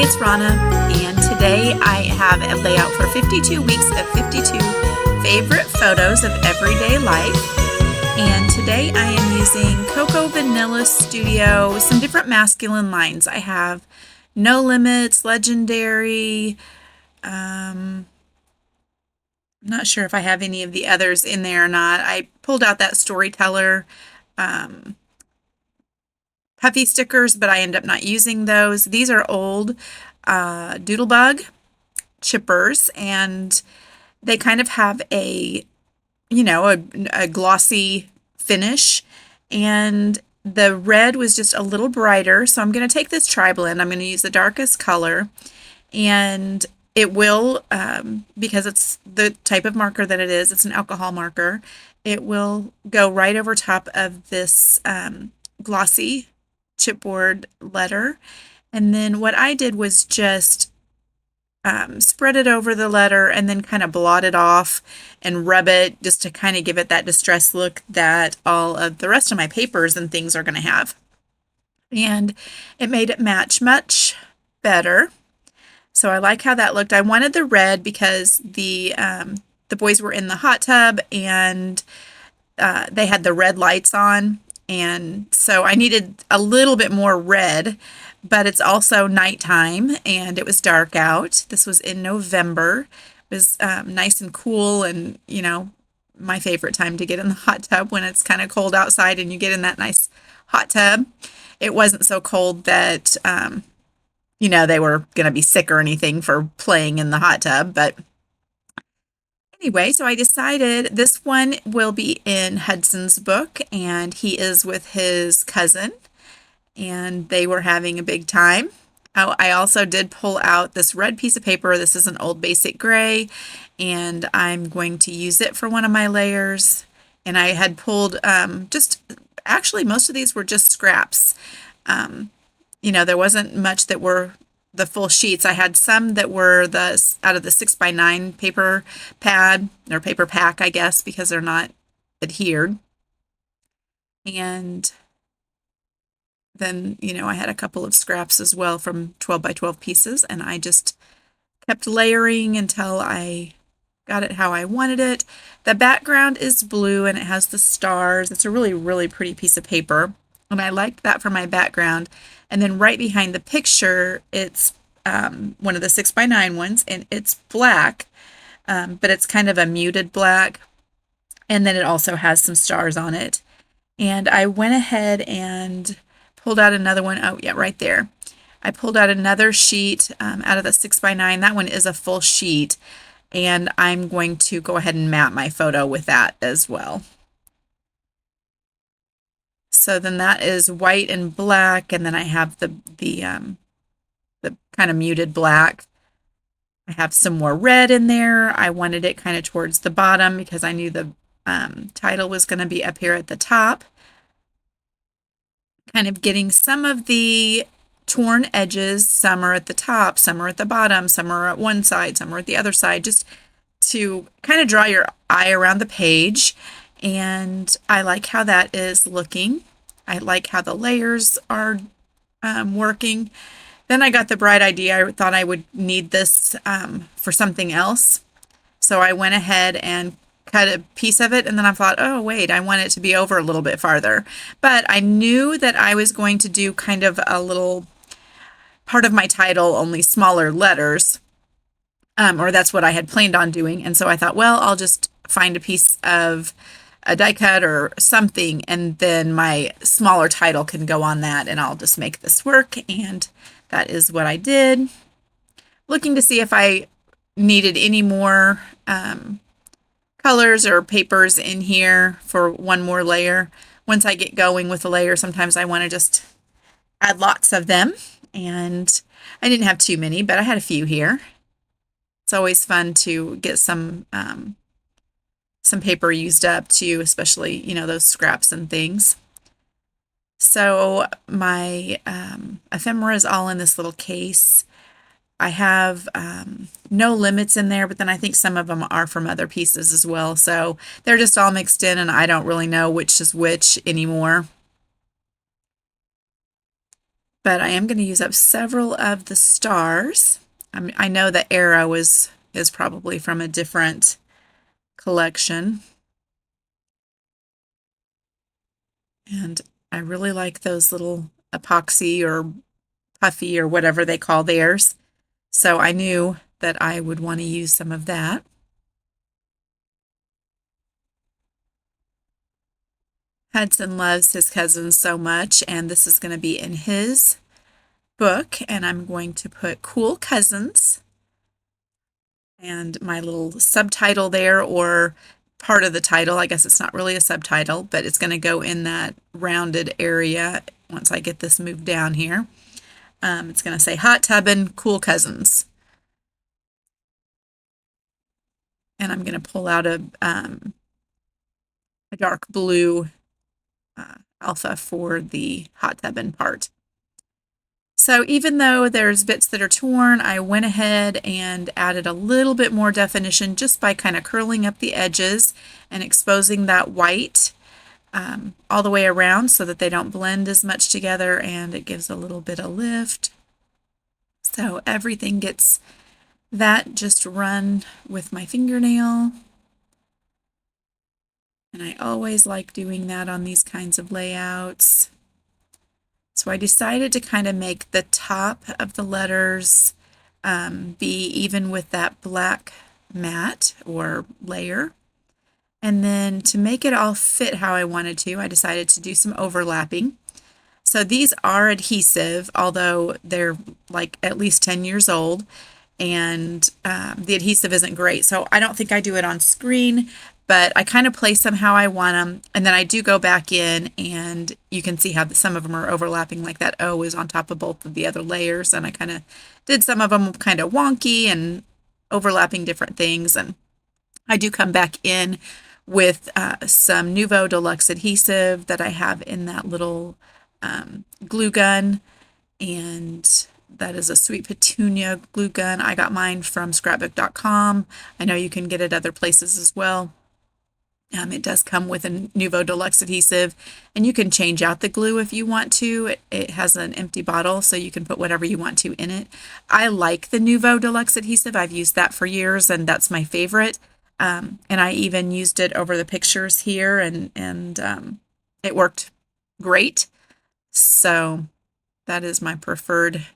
it's Rana, and today I have a layout for 52 weeks of 52 favorite photos of everyday life. And today I am using Cocoa Vanilla Studio, some different masculine lines. I have No Limits, Legendary. I'm not sure if I have any of the others in there or not. I pulled out that Storyteller puffy stickers, but I end up not using those. These are old Doodlebug chippers, and they kind of have a glossy finish, and the red was just a little brighter. So I'm going to take this tri-blend. I'm going to use the darkest color, and it will, because it's the type of marker that it is, it's an alcohol marker, it will go right over top of this glossy chipboard letter. And then what I did was just spread it over the letter and then kind of blot it off and rub it just to kind of give it that distressed look that all of the rest of my papers and things are going to have. And it made it match much better. So I like how that looked. I wanted the red because the boys were in the hot tub and they had the red lights on. And so I needed a little bit more red, but it's also nighttime and it was dark out. This was in November. It was nice and cool, and my favorite time to get in the hot tub, when it's kind of cold outside and you get in that nice hot tub. It wasn't so cold that they were going to be sick or anything for playing in the hot tub. But anyway, so I decided this one will be in Hudson's book, and he is with his cousin, and they were having a big time. Oh, I also did pull out this red piece of paper. This is an old basic gray, and I'm going to use it for one of my layers. And I had pulled actually most of these were just scraps. There wasn't much that were the full sheets. I had some that were out of the 6x9 paper pad, or paper pack, I guess, because they're not adhered. And then, I had a couple of scraps as well from 12x12 pieces, and I just kept layering until I got it how I wanted it. The background is blue and it has the stars. It's a really, really pretty piece of paper, and I liked that for my background. And then right behind the picture, it's one of the 6x9 ones, and it's black, but it's kind of a muted black. And then it also has some stars on it. And I went ahead and pulled out another one. Oh, yeah, right there. I pulled out another sheet out of the 6x9. That one is a full sheet, and I'm going to go ahead and map my photo with that as well. So then that is white and black, and then I have the kind of muted black. I have some more red in there. I wanted it kind of towards the bottom because I knew the title was going to be up here at the top. Kind of getting some of the torn edges. Some are at the top, some are at the bottom, some are at one side, some are at the other side, just to kind of draw your eye around the page. And I like how that is looking. I like how the layers are working. Then I got the bright idea. I thought I would need this for something else. So I went ahead and cut a piece of it, and then I thought, oh wait, I want it to be over a little bit farther. But I knew that I was going to do kind of a little part of my title, only smaller letters, or that's what I had planned on doing. And so I thought, well, I'll just find a piece of a die cut or something, and then my smaller title can go on that, and I'll just make this work. And that is what I did. Looking to see if I needed any more colors or papers in here for one more layer. Once I get going with the layer, sometimes I want to just add lots of them, and I didn't have too many, but I had a few here. It's always fun to get some paper used up too, especially those scraps and things. So my ephemera is all in this little case. I have No Limits in there, but then I think some of them are from other pieces as well. So they're just all mixed in, and I don't really know which is which anymore. but I am going to use up several of the stars. I know the arrow is probably from a different collection. And I really like those little epoxy or puffy or whatever they call theirs. So I knew that I would want to use some of that. Hudson loves his cousins so much, and this is going to be in his book, and I'm going to put Cool Cousins and my little subtitle there, or part of the title. I guess it's not really a subtitle, but it's going to go in that rounded area once I get this moved down here. It's going to say Hot Tubbin' Cool Cousins. And I'm going to pull out a dark blue alpha for the hot tubbin part. So even though there's bits that are torn, I went ahead and added a little bit more definition just by kind of curling up the edges and exposing that white all the way around so that they don't blend as much together, and it gives a little bit of lift. So everything gets that just run with my fingernail. And I always like doing that on these kinds of layouts. So I decided to kind of make the top of the letters be even with that black mat or layer. And then to make it all fit how I wanted to, I decided to do some overlapping. So these are adhesive, although they're like at least 10 years old, and the adhesive isn't great. So I don't think I do it on screen, but I kind of place them how I want them. And then I do go back in, and you can see how some of them are overlapping, like that O is on top of both of the other layers. And I kind of did some of them kind of wonky and overlapping different things. And I do come back in with some Nuvo Deluxe adhesive that I have in that little glue gun, and that is a Sweet Petunia glue gun. I got mine from scrapbook.com. I know you can get it other places as well. It does come with a Nuvo Deluxe adhesive, and you can change out the glue if you want to. It has an empty bottle, so you can put whatever you want to in it. I like the Nuvo Deluxe adhesive. I've used that for years, and that's my favorite. And I even used it over the pictures here, and it worked great. So that is my preferred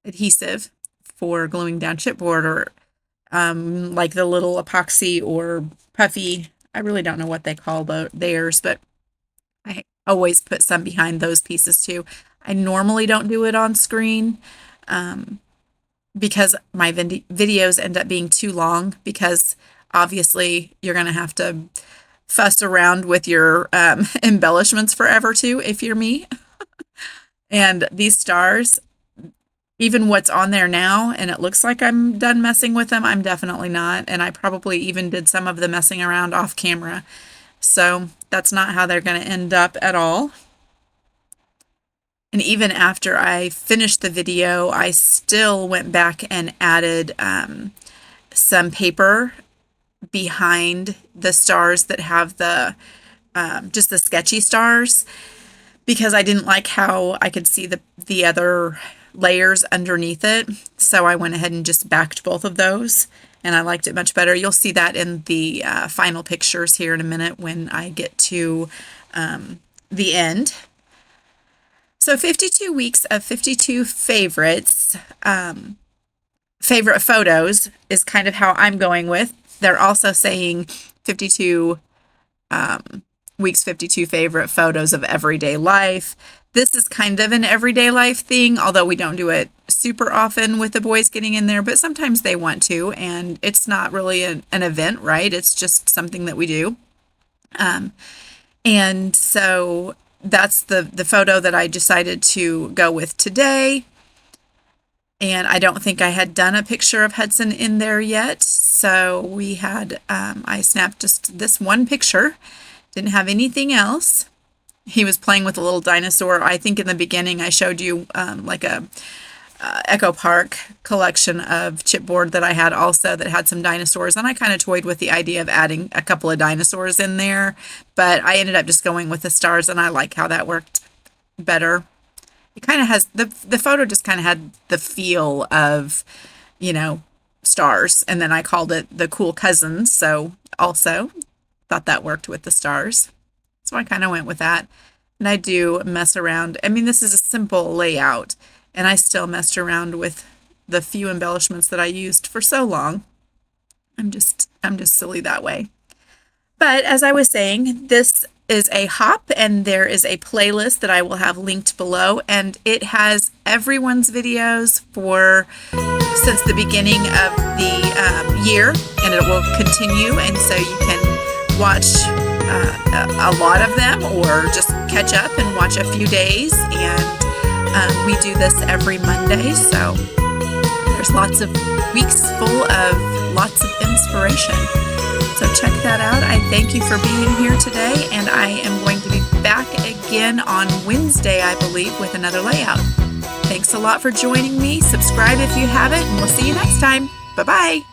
adhesive for gluing down chipboard, or like the little epoxy or puffy. I really don't know what they call theirs, but I always put some behind those pieces too. I normally don't do it on screen because my videos end up being too long, because obviously you're going to have to fuss around with your embellishments forever too, if you're me. And these stars, even what's on there now, and it looks like I'm done messing with them, I'm definitely not. And I probably even did some of the messing around off camera. So that's not how they're going to end up at all. And even after I finished the video, I still went back and added some paper behind the stars that have the just the sketchy stars, because I didn't like how I could see the other layers underneath it. So I went ahead and just backed both of those, and I liked it much better. You'll see that in the final pictures here in a minute when I get to the end. So 52 weeks of 52 favorites, favorite photos is kind of how I'm going with. They're also saying 52 weeks, 52 favorite photos of everyday life. This is kind of an everyday life thing, although we don't do it super often with the boys getting in there, but sometimes they want to, and it's not really an event, right? It's just something that we do. And so that's the photo that I decided to go with today. And I don't think I had done a picture of Hudson in there yet. So we had, I snapped just this one picture, didn't have anything else. He was playing with a little dinosaur. I think in the beginning I showed you like a Echo Park collection of chipboard that I had also that had some dinosaurs. And I kind of toyed with the idea of adding a couple of dinosaurs in there. But I ended up just going with the stars, and I like how that worked better. it kind of has the photo just kind of had the feel of, you know, stars. And then I called it the cool cousins. So also thought that worked with the stars. So I kind of went with that. And I do mess around. I mean, this is a simple layout, and I still messed around with the few embellishments that I used for so long. I'm just silly that way. But as I was saying, this is a hop, and there is a playlist that I will have linked below, and it has everyone's videos for since the beginning of the year, and it will continue, and so you can watch a lot of them or just catch up and watch a few days. And we do this every Monday, so there's lots of weeks full of lots of inspiration. So check that out. I thank you for being here today, and I am going to be back again on Wednesday, I believe, with another layout. Thanks a lot for joining me. Subscribe if you haven't, and we'll see you next time. Bye-bye.